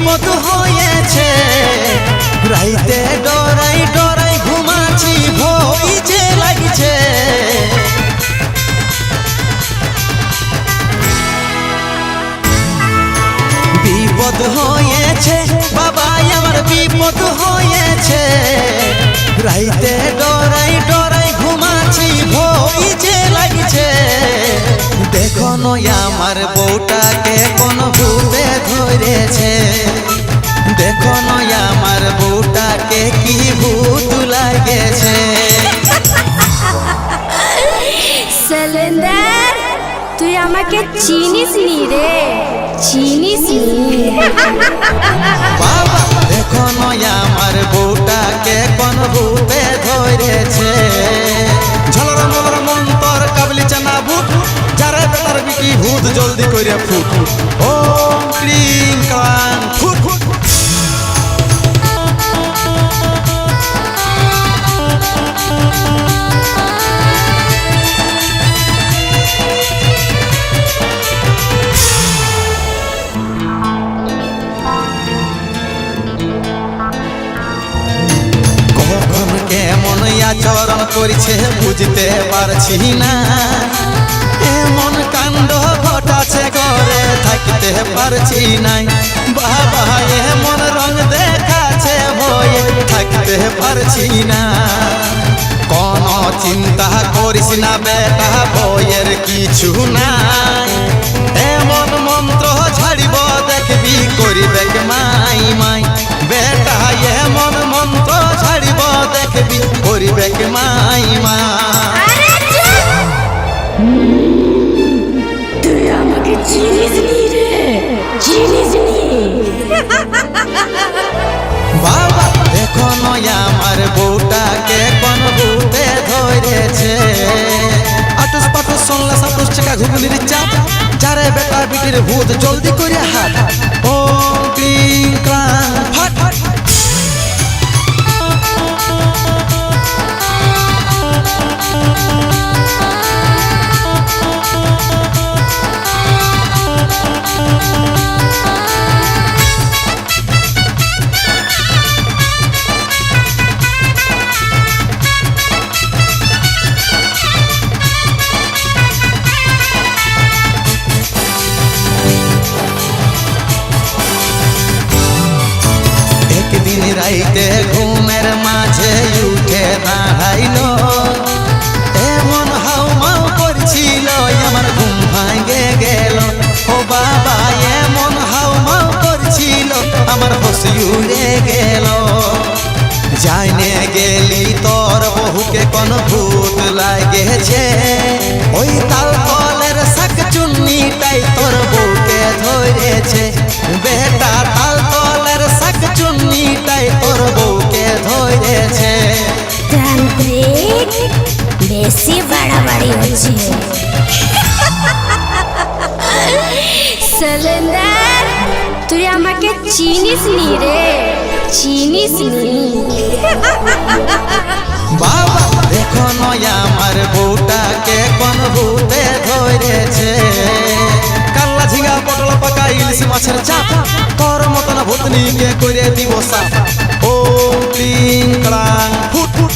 বিপদ হয়েছে, রাইতে ডরাই ডরাই ঘুমাচ্ছি, ভয় যে লাগছে। বিপদ হয়েছে বাবা আমার, বিপদ হয়েছে, রাইতে ডরাই ডরাই ঘুমাচ্ছি, ভয় যে লাগছে। দেখো আমার বউটাকে কোন ভূতে ধরেছে, দেখো আমার বউটাকে কি ভূত লাগেছে। সিলিন্ডার তুই আমাকে চিনিস নি রে, চিনিস নি। বাবা দেখো আমার বউটাকে কোন ভূতে ধরেছে। ঝলর মলর মন্তর কাবলি চানা ভূত, যারা বেটার বিকি ভূত জলদি করে ফুট। ওম ক্রিং ক্লাং ফুট ফুট। কেমন আচরণ করেছে বুঝতে পারছি না, এমন কাণ্ড ঘটাছে ঘরে থাকতে পারছি নাই। বাবা এমন রং দেখাছে ভয়ে থাকতে পারছি না। কোন চিন্তা করিস না বেটা, ভয়ের কিছু নাই। এমন মন্ত্র ছাড়িব দেখবি করিবে মাই মাই। বেটা এমন মন্ত্র ছাড়িব দেখবি করিবে মাই মাই। তুই আমাকে চিনিস নি রে, চিনিস নি। বাবা দেখো আমার বউটাকে কোন ভূতে ধরেছে। আটুস পাটুস শুনলে সাটুস টাকা ঘুগনির চাপ, যারে বেটা বিটির ভূত জলদি করে হাত। ওম ক্লিং ক্লাং ফাট ফাট। একদিন রাইতে ঘুমের মাঝে উঠে দাঁড়াইলো, এমন হাউমাউ করছিল আমার ঘুম ভাঙে গেল। ও বাবা এমন হাউমাউ করছিল আমার হোশ উড়ে গেল। জানে গেলি তোর বহুকে কোন ভূত লাগেছে, ওই তাল তলের শাক চুন্নিটাই তোর বউকে ধরেছে। বেটা তাল তলের শাক চুন্নিটাই তোর বউকে ধরেছে। তান্ত্রিক বেশি বাড়াবাড়ি হচ্ছে। সিলিন্ডার তুই আমাকে চিনিস নি রে, চিনিস নি। বাবা দেখো আমার বউটাকে কোন ভূতে ধরেছে। কাল্লা ঝিঙা পটল পাকা ইলিশ মাছের চাপ, তোর মতন ভূতনিকে করে দিব সাপ। ওম ক্লিং ক্লাং ফুট ফুট।